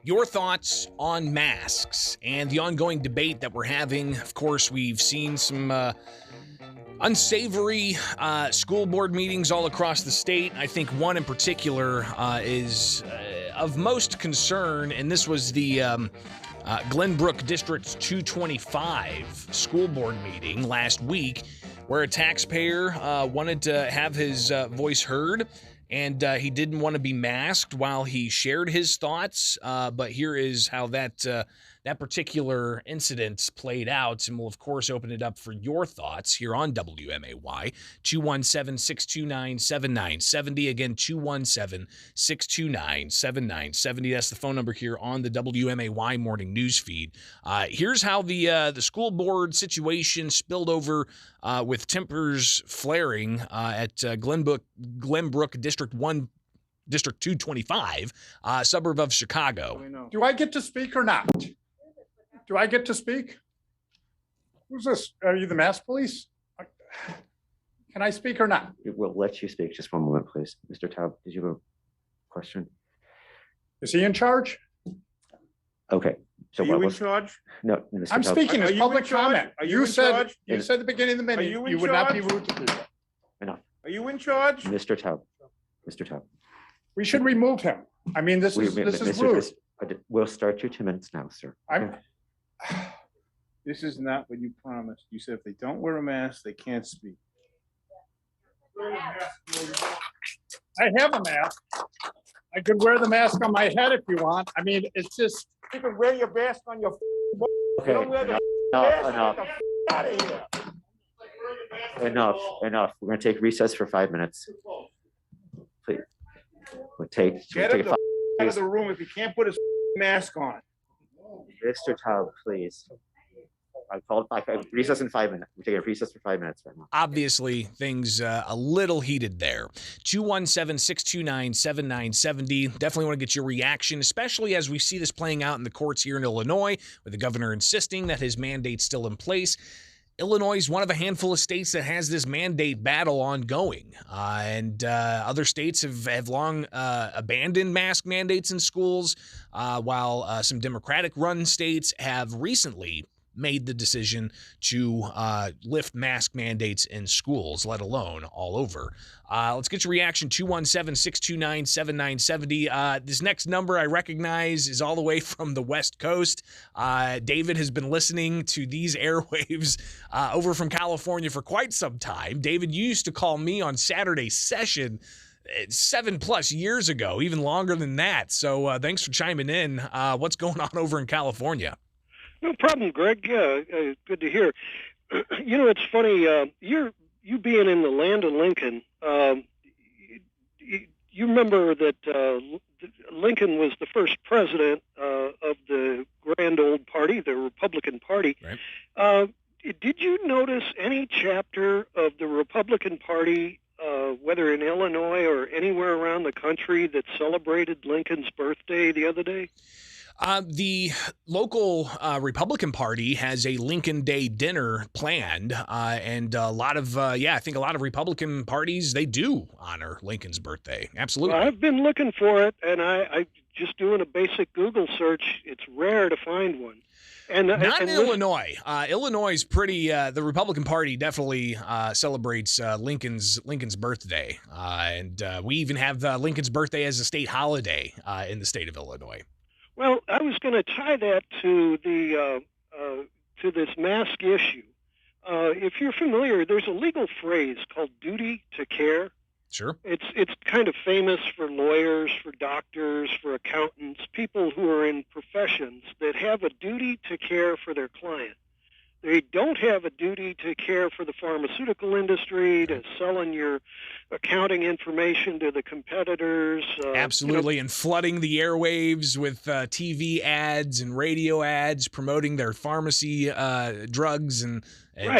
Your thoughts on masks and the ongoing debate that we're having. Of course, we've seen some unsavory school board meetings all across the state. I think one in particular is of most concern, and this was the Glenbrook District 225 school board meeting last week, where a taxpayer wanted to have his voice heard. And he didn't want to be masked while he shared his thoughts. But here is how that particular incident played out. And we'll, of course, open it up for your thoughts here on WMAY. 217-629-7970. Again, 217-629-7970. That's the phone number here on the WMAY morning news feed. Here's how the school board situation spilled over with tempers flaring at Glenbrook District 1, District 225, suburb of Chicago. Do I get to speak or not? Do I get to speak? Who's this? Are you the mask police? Can I speak or not? We'll let you speak. Just one moment, please. Mr. Taub, did you have a question? Is he in charge? Okay. So Are you in charge? No, Mr. I'm Taub. speaking as Are you public in charge? comment. Are you You in said charge? you said at the beginning of the Are minute you in you would not be charge? rude to people. Enough. Are you in charge? Mr. Taub. Mr. Taub. We should remove him. I mean, this is Mr. rude. We'll start your 2 minutes now, sir. I'm This is not what you promised. You said if they don't wear a mask, they can't speak. I have a mask. I could wear the mask on my head if you want. I mean, it's just You can wear your mask on your Okay. don't wear the Enough. mask. Enough. Get the out of here. Enough. We're going to take recess for 5 minutes. Please. Get him take out of the room if he can't put his mask on. Mr. Taub, please. I called back. Recess in 5 minutes. We're taking a recess for 5 minutes right now. Obviously, things a little heated there. 217-629-7970. Definitely want to get your reaction, especially as we see this playing out in the courts here in Illinois, with the governor insisting that his mandate's still in place. Illinois is one of a handful of states that has this mandate battle ongoing. And other states have long abandoned mask mandates in schools, while some Democratic-run states have recently made the decision to lift mask mandates in schools, let alone all over. Let's get your reaction, 217-629-7970. This next number I recognize is all the way from the West Coast. David has been listening to these airwaves over from California for quite some time. David, you used to call me on Saturday Session 7+ years ago, even longer than that. So thanks for chiming in. What's going on over in California? No problem, Greg. Yeah, good to hear. You know, it's funny. You being in the land of Lincoln, you remember that Lincoln was the first president of the Grand Old Party, the Republican Party. Right. Did you notice any chapter of the Republican Party, whether in Illinois or anywhere around the country, that celebrated Lincoln's birthday the other day? The local Republican Party has a Lincoln Day dinner planned, and a lot of, I think a lot of Republican parties, they do honor Lincoln's birthday. Absolutely. Well, I've been looking for it, and I just doing a basic Google search. It's rare to find one. And Not in Illinois. Illinois is pretty. The Republican Party definitely celebrates Lincoln's birthday, and we even have Lincoln's birthday as a state holiday in the state of Illinois. Well, I was going to tie that to the to this mask issue. If you're familiar, there's a legal phrase called duty to care. Sure. It's kind of famous for lawyers, for doctors, for accountants, people who are in professions that have a duty to care for their client. They don't have a duty to care for the pharmaceutical industry, to selling your accounting information to the competitors. Absolutely, and flooding the airwaves with TV ads and radio ads promoting their pharmacy drugs and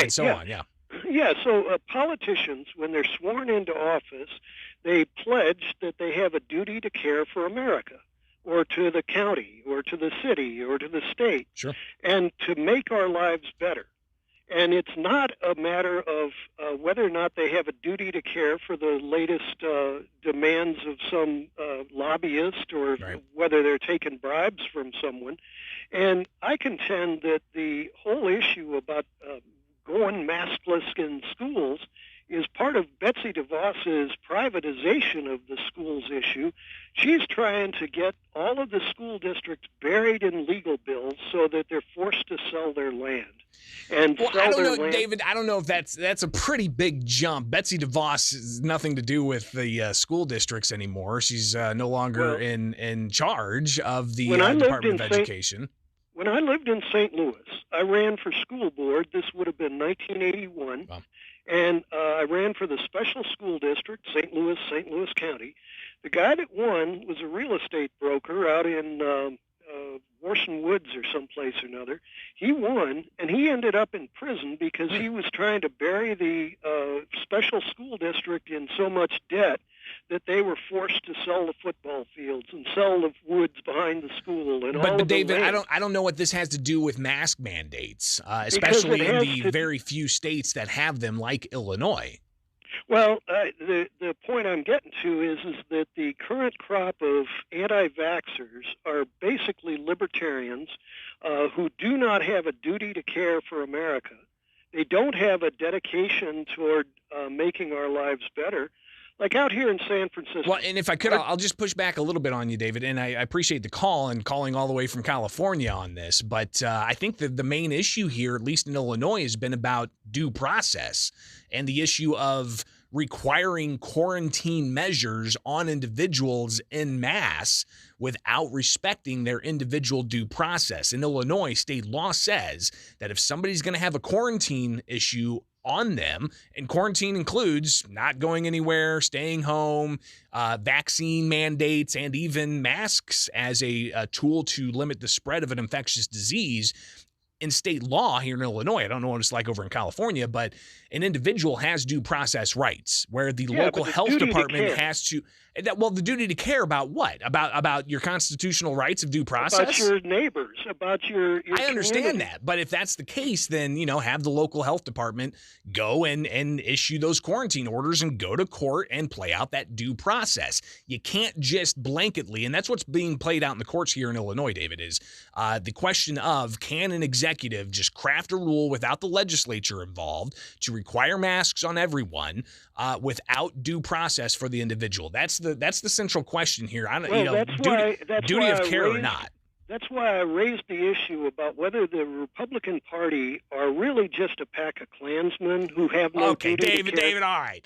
so on. Yeah. Yeah, so politicians, when they're sworn into office, they pledge that they have a duty to care for America, or to the county, or to the city, or to the state, Sure. and to make our lives better. And it's not a matter of whether or not they have a duty to care for the latest demands of some lobbyist, or Right. whether they're taking bribes from someone. And I contend that the whole issue about going maskless in schools is part of Betsy DeVos's privatization of the schools issue. She's trying to get all of the school districts buried in legal bills so that they're forced to sell their land. And Well, sell I don't their know, land. David. I don't know if that's a pretty big jump. Betsy DeVos has nothing to do with the school districts anymore. She's no longer Well, in charge of the when I lived Department in of Education. When I lived in St. Louis, I ran for school board. This would have been 1981. Wow. And I ran for the special school district, St. Louis County. The guy that won was a real estate broker out in Warson Woods or someplace or another. He won, and he ended up in prison because he was trying to bury the special school district in so much debt that they were forced to sell the football fields and sell the woods behind the school and all But of the David, land. I don't know what this has to do with mask mandates, Because especially it in has the to- very few states that have them, like Illinois. Well, the point I'm getting to is that the current crop of anti-vaxxers are basically libertarians who do not have a duty to care for America. They don't have a dedication toward making our lives better. Like out here in San Francisco. Well, and if I could, I'll just push back a little bit on you, David. And I appreciate the call and calling all the way from California on this. But I think that the main issue here, at least in Illinois, has been about due process and the issue of requiring quarantine measures on individuals en masse without respecting their individual due process. In Illinois, state law says that if somebody's going to have a quarantine issue on them, and quarantine includes not going anywhere, staying home, vaccine mandates, and even masks as a tool to limit the spread of an infectious disease. In state law here in Illinois, I don't know what it's like over in California, but an individual has due process rights where the local but the health duty to department care. has to. Well, the duty to care about what? About your constitutional rights of due process? About your neighbors, about your I understand community. that, but if that's the case, then have the local health department go and issue those quarantine orders and go to court and play out that due process. You can't just blanketly, and that's what's being played out in the courts here in Illinois, David, is the question of, can an executive just craft a rule without the legislature involved to require masks on everyone without due process for the individual? That's the central question here. I don't, Well, that's duty why of I care or raised- not. That's why I raised the issue about whether the Republican Party are really just a pack of Klansmen who have no Okay, duty to care. David, all right.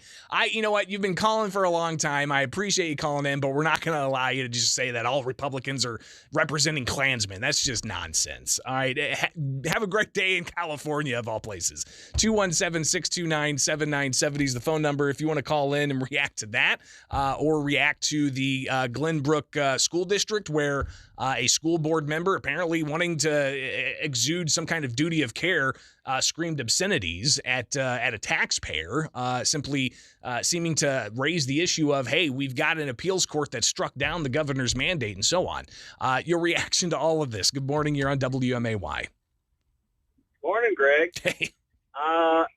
You know what? You've been calling for a long time. I appreciate you calling in, but we're not going to allow you to just say that all Republicans are representing Klansmen. That's just nonsense. All right. Have a great day in California, of all places. 217-629-7970 is the phone number if you want to call in and react to that, or react to the Glenbrook School District, where a school board member, apparently wanting to exude some kind of duty of care, screamed obscenities at a taxpayer, simply seeming to raise the issue of, hey, we've got an appeals court that struck down the governor's mandate and so on. Your reaction to all of this. Good morning. You're on WMAY. Morning, Greg. Hey.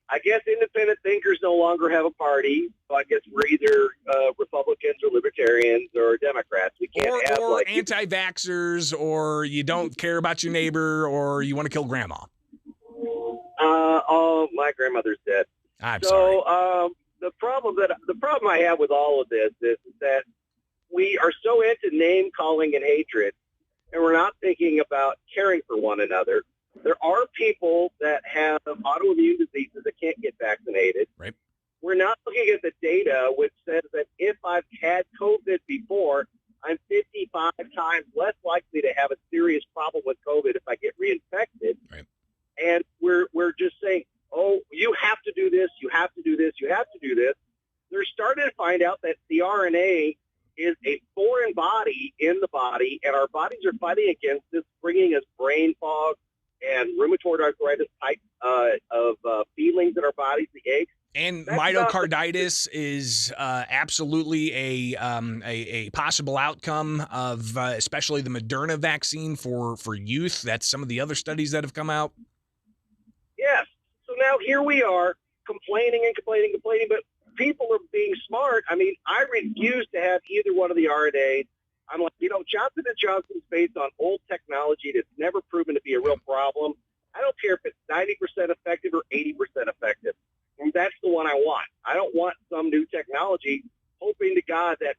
I guess independent thinkers no longer have a party, so I guess we're either Republicans or Libertarians or Democrats. We can't have Or like anti-vaxxers, or you don't care about your neighbor, or you want to kill grandma. oh, my grandmother's dead. I'm sorry. So the problem I have with all of this is that we are so into name calling and hatred, and we're not thinking about caring for one another. There are people that have autoimmune diseases that can't get vaccinated. Right. We're not looking at the data, which says that if I've had COVID before, I'm 55 times less likely to have a serious problem with COVID if I get reinfected. Right. And we're just saying, oh, you have to do this, you have to do this, you have to do this. They're starting to find out that the RNA is a foreign body in the body, and our bodies are fighting against this, bringing us brain fog and rheumatoid arthritis type of feelings in our bodies, the aches. And That's myocarditis is absolutely a possible outcome of especially the Moderna vaccine for youth. That's some of the other studies that have come out. Yes. So here we are complaining and complaining, but people are being smart. I mean, I refuse to have either one of the RNAs. I'm like, Johnson & Johnson's based on old technology that's never proven to be a real problem. I don't care if it's 90% effective or 80% effective. And that's the one I want. I don't want some new technology, hoping to God that,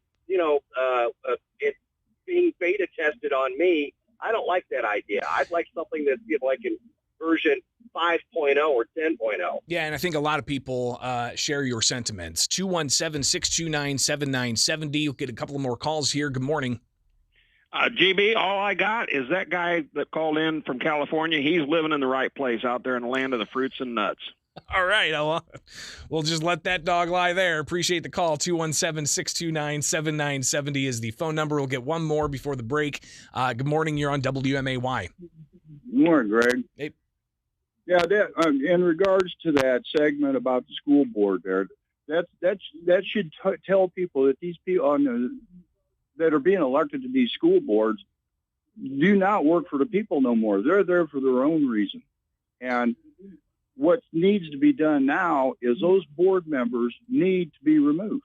it's being beta tested on me. I don't like that idea. I'd like something that's like in version 5.0 or 10.0. Yeah, and I think a lot of people share your sentiments. 217-629-7970. You'll get a couple of more calls here. Good morning. GB, all I got is that guy that called in from California. He's living in the right place out there in the land of the fruits and nuts. All right, we'll just let that dog lie there. Appreciate the call. 217-629-7970 is the phone number. We'll get one more before the break. Good morning. You're on WMAY. Good morning, Greg. Hey. Yeah, in regards to that segment about the school board there, that should tell people that these people that are being elected to these school boards do not work for the people no more. They're there for their own reason. And what needs to be done now is those board members need to be removed.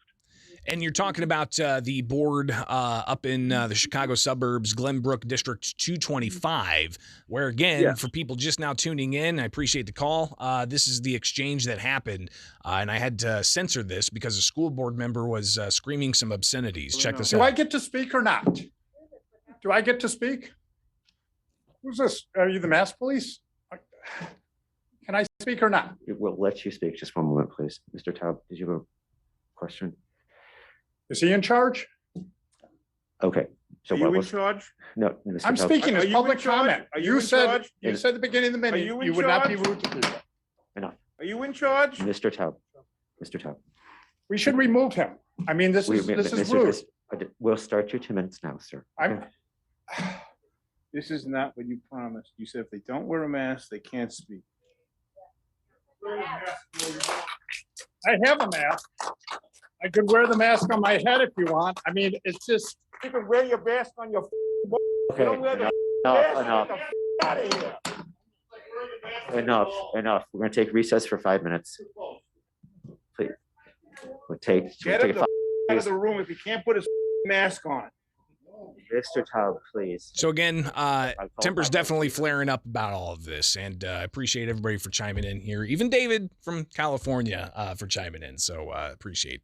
And you're talking about the board up in the Chicago suburbs, Glenbrook District 225, where, again, Yes. for people just now tuning in, I appreciate the call. This is the exchange that happened, and I had to censor this because a school board member was screaming some obscenities. Check this Do out. I get to speak or not? Do I get to speak? Who's this? Are you the mass police? Can I speak or not? We'll let you speak. Just one moment, please. Mr. Taub, did you have a question? Is he in charge? Okay. So Are what you in was, charge? no, Mr. I'm Taub, speaking Are as you in public charge? comment. Are you You in said charge? you said at the beginning of the Are meeting you in you would not be charge? rude to people. Enough. Are you in charge? Mr. Taub, Mr. Taub. We should remove him. I mean, this is Mr. rude. We'll start your 2 minutes now, sir. I'm. This is not what you promised. You said if they don't wear a mask, they can't speak. I have a mask. I could wear the mask on my head if you want. I mean, it's just. You can wear your mask on your Okay, don't wear the enough. out of here. Enough. We're gonna take recess for 5 minutes. Please. We'll take Get a him the out of the room if he can't put his mask on. Mr. Taub, please. So, again, I'll call temper's back. definitely flaring up about all of this, and I appreciate everybody for chiming in here. Even David from California for chiming in, so appreciate